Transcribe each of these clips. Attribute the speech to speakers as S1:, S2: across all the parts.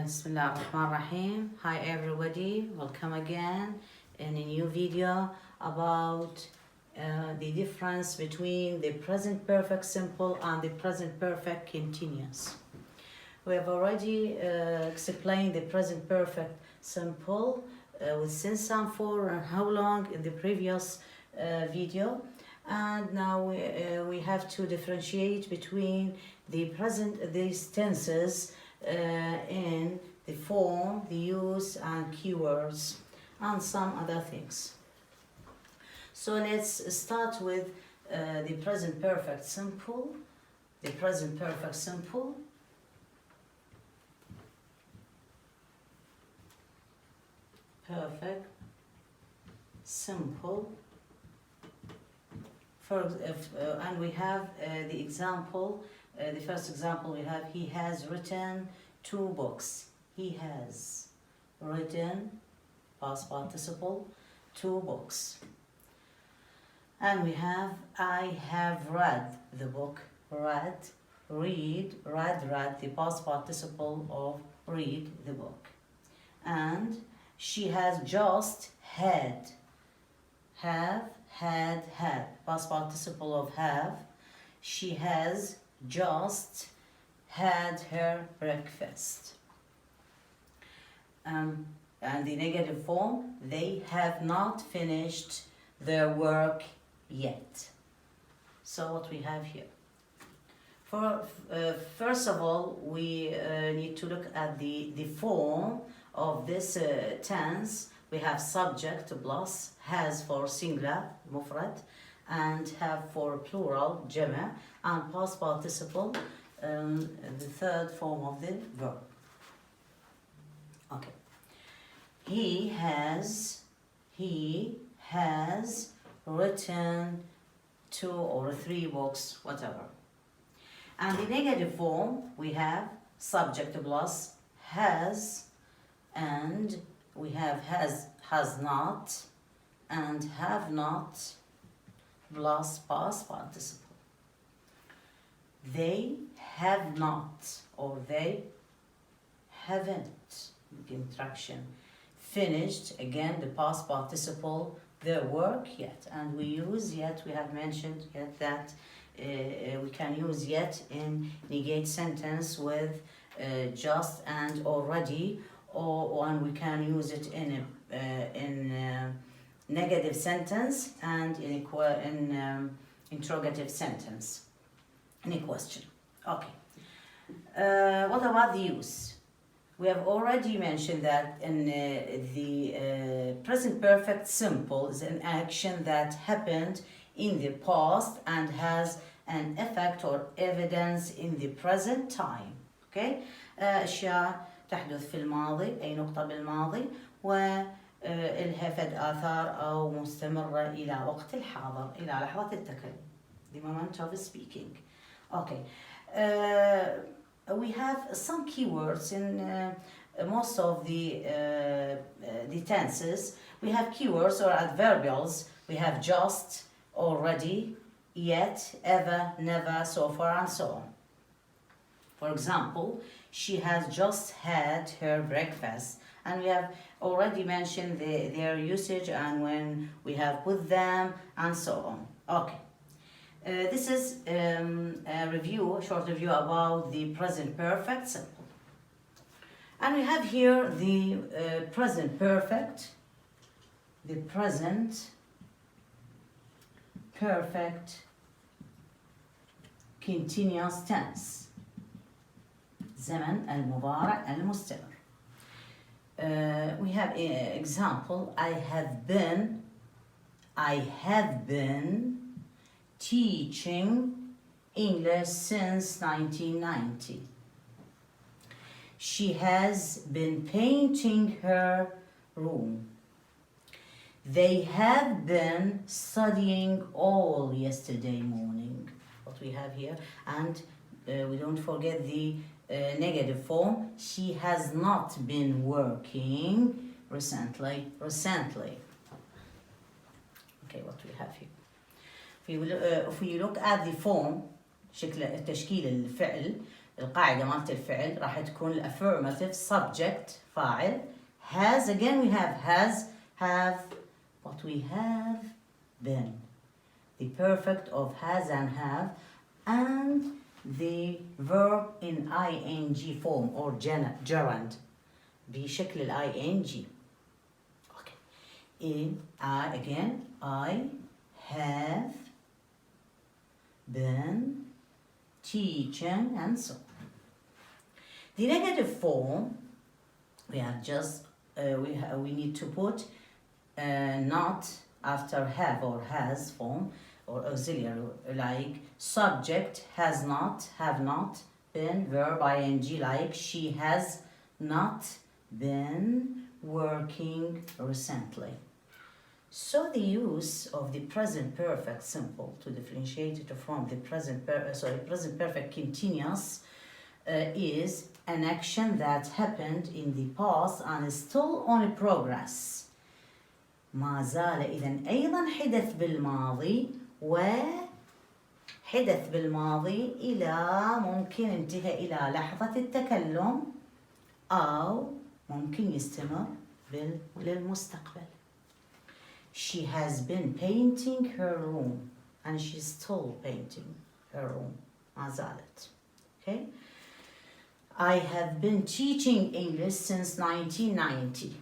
S1: Bismillahirrahmanirrahim. Hi everybody, welcome again in a new video about the difference between the present perfect simple and the present perfect continuous. We have already explained the present perfect simple with since and for and how long in the previous video, and now we have to differentiate between these tenses in the form, the use and keywords and some other things. So let's start with the present perfect simple. The present perfect simple. Perfect simple. And we have the example. The first example we have, he has written 2 books. He has written, past participle, 2 books. And we have, I have read the book. Read, read, the past participle of read the book. And she has just had. Have, had, past participle of have. She has just had her breakfast. And the negative form, they have not finished their work yet. So what we have here? First of all, we need to look at the form of this tense. We have subject plus has for singular, mufrad, and have for plural, jama', and past participle, the third form of the verb. Okay. He has written 2 or 3 books, whatever. And the negative form, we have subject plus has, and we have has not, and have not, plus past participle. They have not, or they haven't, contraction, finished, again the past participle, their work yet. And we use yet, we have mentioned yet that we can use yet in negate sentence with just and already, or and we can use it in negative sentence and in interrogative sentence, in a question. Okay. What about the use? We have already mentioned that in the present perfect simple is an action that happened in the past and has an effect or evidence in the present time. Okay? أشياء تحدث في الماضي، أي نقطة بالماضي، وإلها فد آثار أو مستمرة إلى وقت الحاضر، إلى لحظة التكلم. The moment of speaking. Okay. We have some keywords in most of the tenses. We have keywords or adverbials. We have just, already, yet, ever, never, so far, and so on. For example, she has just had her breakfast. And we have already mentioned their usage and when we have with them and so on. Okay. This is a short review about the present perfect simple. And we have here the present perfect, the present perfect continuous tense. زمن المضارع المستمر. We have an example. I have been teaching English since 1990. She has been painting her room. They have been studying all yesterday morning. What we have here, and we don't forget the negative form. She has not been working recently. Okay, what we have here. If we look at the form, شكل تشكيل الفعل القاعدة مالت الفعل راح تكون affirmative subject فاعل. Has, again we have has, have, what we have been. The perfect of has and have, and the verb in ing form or gerund بشكل ال ing. Okay. Again, I have been teaching and so on. The negative form, we have just we need to put not after have or has form or auxiliary, like subject has not, have not been, verb ing, like she has not been working recently. So the use of the present perfect simple to differentiate it from the present perfect continuous is an action that happened in the past and is still on progress. ما زال إذن أيضا حدث بالماضي وحدث بالماضي إلى ممكن انتهى إلى لحظة التكلم أو ممكن يستمر للمستقبل. She has been painting her room and she's still painting her room. ما زالت. Okay? I have been teaching English since 1990.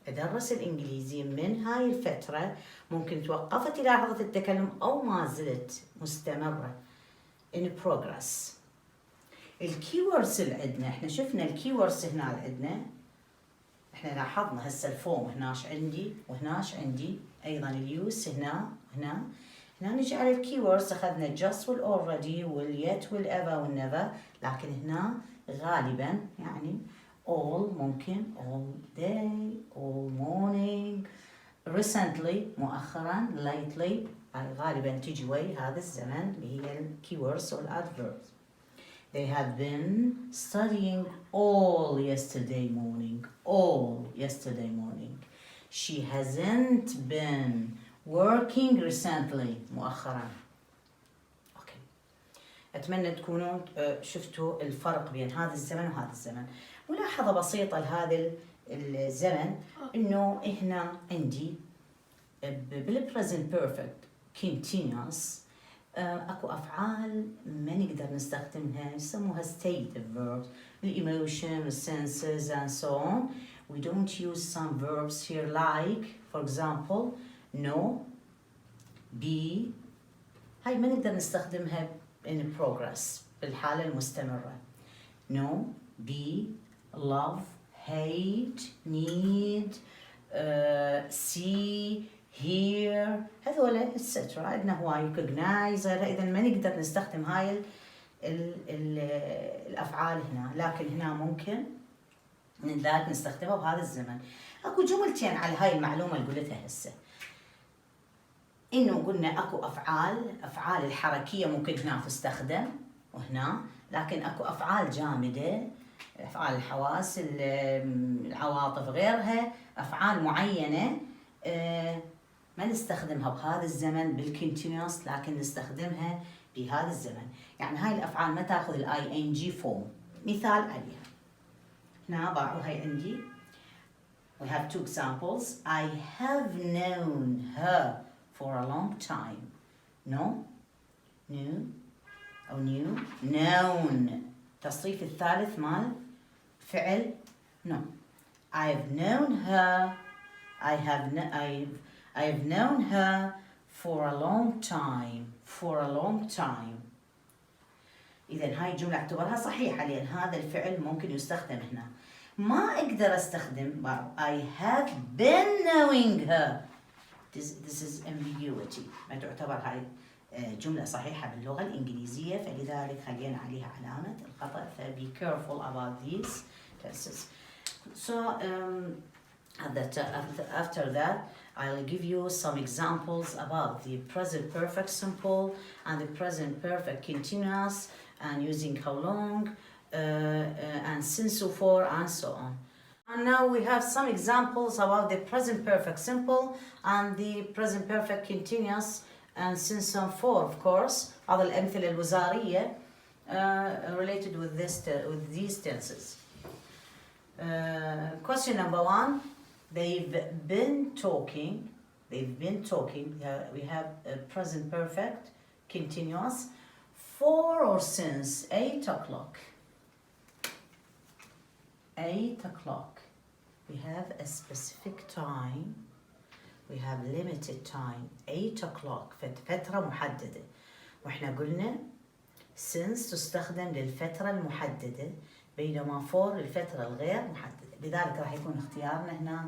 S1: أدرس الإنجليزي من هاي الفترة، ممكن توقفت إلى لحظة التكلم أو ما زلت مستمرة in progress. الكيوردز اللي عندنا، احنا شفنا الكيوردز هنا عندنا، احنا لاحظنا هسه الفورم هناش عندي وهناش عندي، أيضا اليوز هنا نجي على الكيوردز أخذنا just والalready والyet والever والnever، لكن هنا غالبا يعني all ممكن all day all morning recently مؤخرا lately غالبا تجي وي هذا الزمن اللي هي الكيوردز والadverbs. They have been studying all yesterday morning. She hasn't been working recently مؤخرا. اوكي. اتمنى تكونوا شفتوا الفرق بين هذا الزمن وهذا الزمن. ملاحظة بسيطة لهذا الزمن انه هنا عندي بالpresent perfect continuous اكو افعال ما نقدر نستخدمها يسموها stative verbs, the emotion, the senses and so on. We don't use some verbs here like for example know, be. هاي ما نقدر نستخدمها in progress بالحالة المستمرة. know, be, love, hate, need, see, hear هذول etc. عندنا هواي recognize. إذا ما نقدر نستخدم هاي الأفعال هنا، لكن هنا ممكن من ذاك نستخدمها بهذا الزمن. أكو جملتين على هاي المعلومة اللي قلتها هسه، إنه قلنا أكو أفعال الحركية ممكن هنا تستخدم وهنا، لكن أكو أفعال جامدة، أفعال الحواس، العواطف غيرها، أفعال معينة ما نستخدمها بهذا الزمن بالكونتينيوس، لكن نستخدمها بهذا الزمن. يعني هاي الأفعال ما تأخذ الآي إن جي فورم. مثال عليها هنا ضعوا هاي عندي. We have two examples. I have known her for a long time. No, knew أو knew, known. تصريف الثالث مال فعل no. I've known her. I've known her for a long time. For a long time. إذا هاي الجملة اعتبرها صحيحة لأن هذا الفعل ممكن يستخدم هنا. ما أقدر أستخدم I have been knowing her. This is ambiguity. ما تعتبر هاي جملة صحيحة باللغة الإنجليزية، فلذلك خلينا عليها علامة الخطأ. Be careful about these tenses. So after that, I'll give you some examples about the present perfect simple and the present perfect continuous and using how long and since so for and so on. And now we have some examples about the present perfect simple and the present perfect continuous and since so for of course. هذه الأمثلة الوزارية related with these tenses. Question number 1. They've been talking. We have a present perfect continuous for or since 8 o'clock. 8 o'clock. We have a specific time. We have limited time. 8 o'clock. فترة محددة. واحنا قلنا since تستخدم للفترة المحددة بينما for للفترة الغير محددة. لذلك راح يكون اختيارنا هنا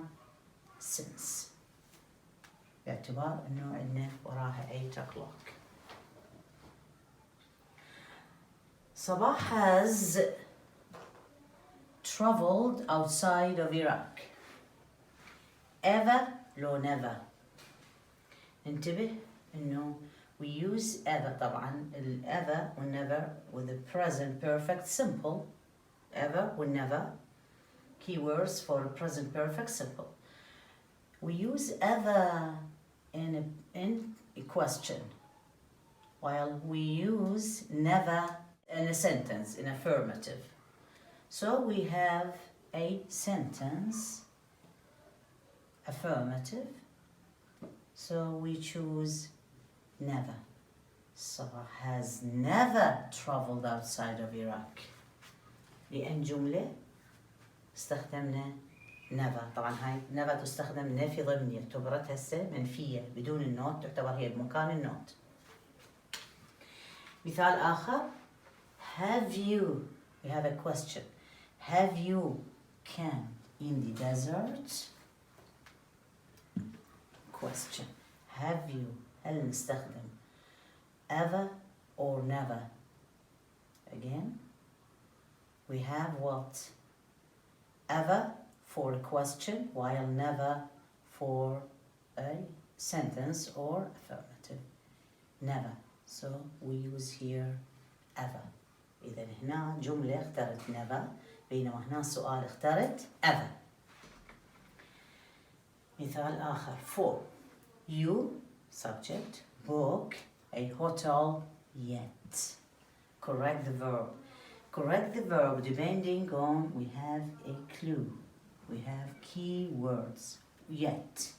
S1: since. باعتبار انه عندنا وراها 8 o'clock. صباح has traveled outside of Iraq. Ever لو never. انتبه انه we use ever طبعا ever و never with the present perfect simple. Ever و never keywords for present perfect simple. We use ever in a question while we use never in a sentence, in affirmative. So we have a sentence, affirmative, so we choose never. Sabah has never traveled outside of Iraq. لأن جملة استخدمنا never. طبعا هاي never تستخدم نفي ضمني، اعتبرت هسه منفية بدون النوت، تعتبر هي بمكان النوت. مثال آخر have you. We have a question. Have you camped in the desert? Question. Have you. هل نستخدم ever or never? Again, we have what? Ever for a question, while never for a sentence or affirmative. Never. So we use here ever. إذا هنا جملة اخترت never بينما هنا سؤال اخترت ever. مثال آخر for. You, subject, book a hotel yet. Correct the verb. Correct the verb depending on, we have a clue. We have key words. Yet.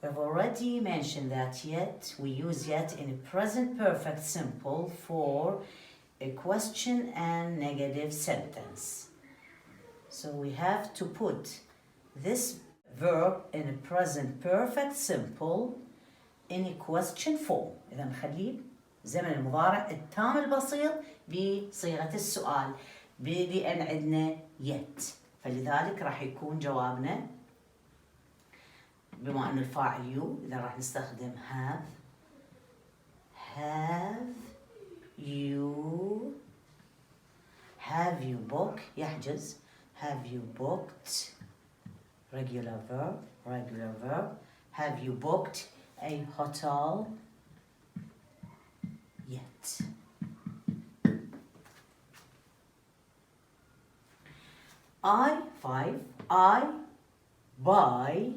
S1: We've already mentioned that yet. We use yet in a present perfect simple for a question and negative sentence. So we have to put this verb in a present perfect simple in a question form. إذا نخليه زمن المضارع التام البسيط بصيغة السؤال بأن عندنا yet. فلذلك راح يكون جوابنا بما أن الفاعل you إذا راح نستخدم have. Have you book يحجز. Have you booked regular verb. Have you booked a hotel yet? I buy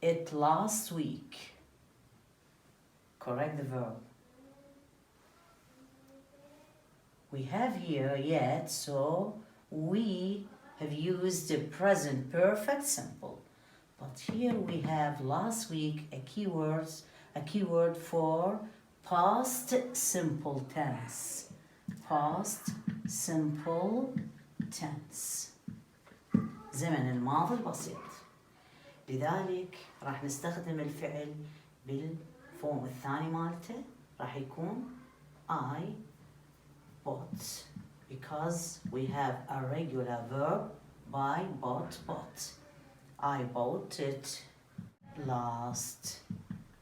S1: it last week. Correct the verb. We have here yet, so we have used the present perfect simple. But here we have last week a keyword for past simple tense. Past simple tense. زمن الماضي البسيط. لذلك راح نستخدم الفعل بالفورم الثاني مالته راح يكون I bought, because we have a regular verb buy, bought. I bought it last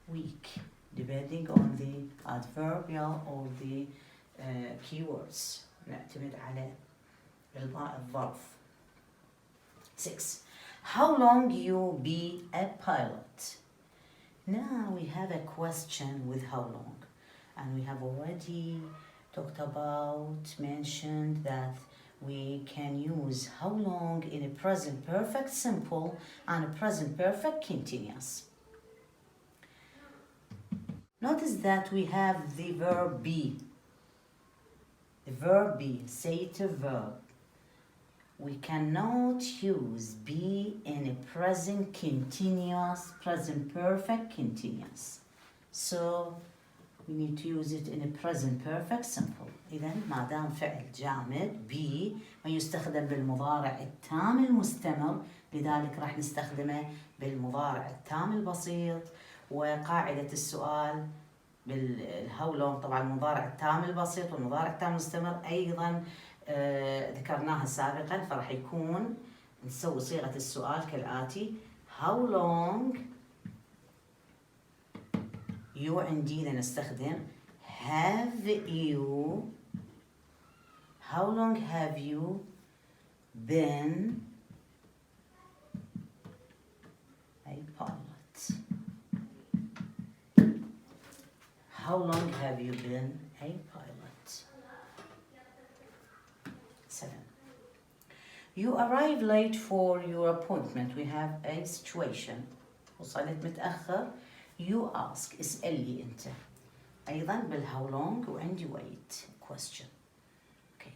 S1: week, depending on the adverbial or the keywords. نعتمد على الظرف. 6. How long you be a pilot? Now we have a question with how long, and we have already talked about, mentioned that we can use how long in a present perfect simple and a present perfect continuous. Notice that we have the verb be. The verb be, سيئة verb. We cannot use be in a present continuous, present perfect continuous. So we need to use it in a present perfect simple. إذا ما دام فعل جامد be ما يستخدم بالمضارع التام المستمر، لذلك راح نستخدمه بالمضارع التام البسيط. وقاعدة السؤال بالهاو لونج، طبعا المضارع التام البسيط والمضارع التام المستمر أيضا ذكرناها سابقا، فراح يكون نسوي صيغة السؤال كالآتي: how long you عندي نستخدم have you. How long have you been a pilot? How long have you been a pilot? 7. You arrive late for your appointment. We have a situation. وصلت متأخر. You ask. اسألي أنت. أيضا بالهاو لونج وعندي wait question. Okay.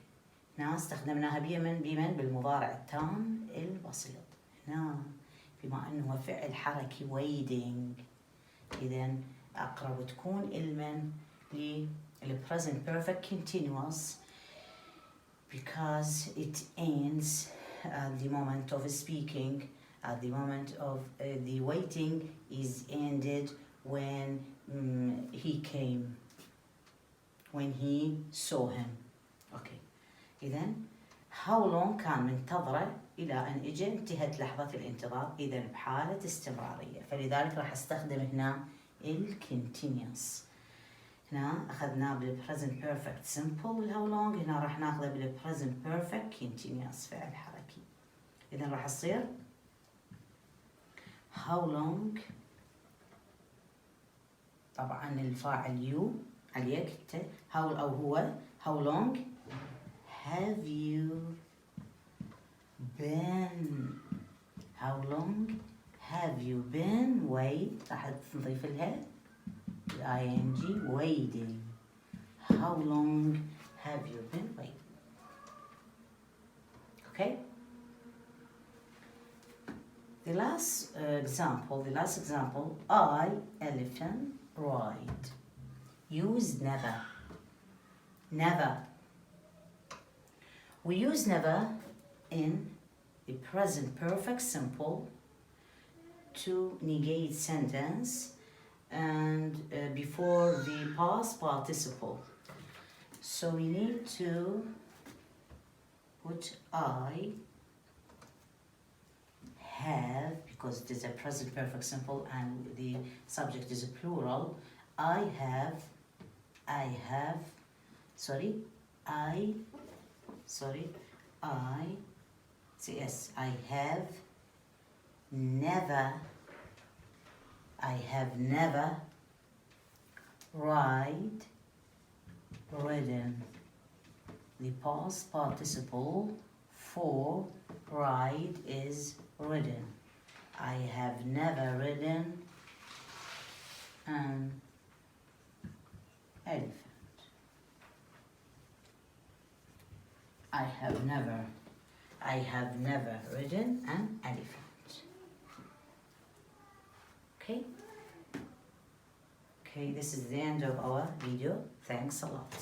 S1: هنا استخدمناها بمن بالمضارع التام البسيط. هنا بما أنه فعل حركي waiting، إذا أقرب تكون المن present perfect continuous because it ends at the moment of speaking. At the moment of the waiting is ended when he came, when he saw him. Okay. إذن how long كان منتظرة إلى أن إجا انتهت لحظة الانتظار، إذن بحالة استمرارية، فلذلك راح استخدم هنا continuous. هنا أخذناه بالpresent perfect simple how long، هنا راح ناخذه بالpresent perfect continuous فعل حركي. إذن راح تصير how long، طبعا الفاعل you عليك how أو هو how long have you been. How long have you been wait، راح نضيف لها ing waiting. How long have you been waiting? Okay. The last example, I, elephant, ride. Use never. Never. We use never in the present perfect simple to negate sentence and before the past participle. So we need to put I have, because it is a present perfect simple and the subject is a plural. I have, I have never ridden. The past participle for ride is ridden. I have never ridden an elephant. I have never ridden an elephant. Okay, this is the end of our video. Thanks a lot.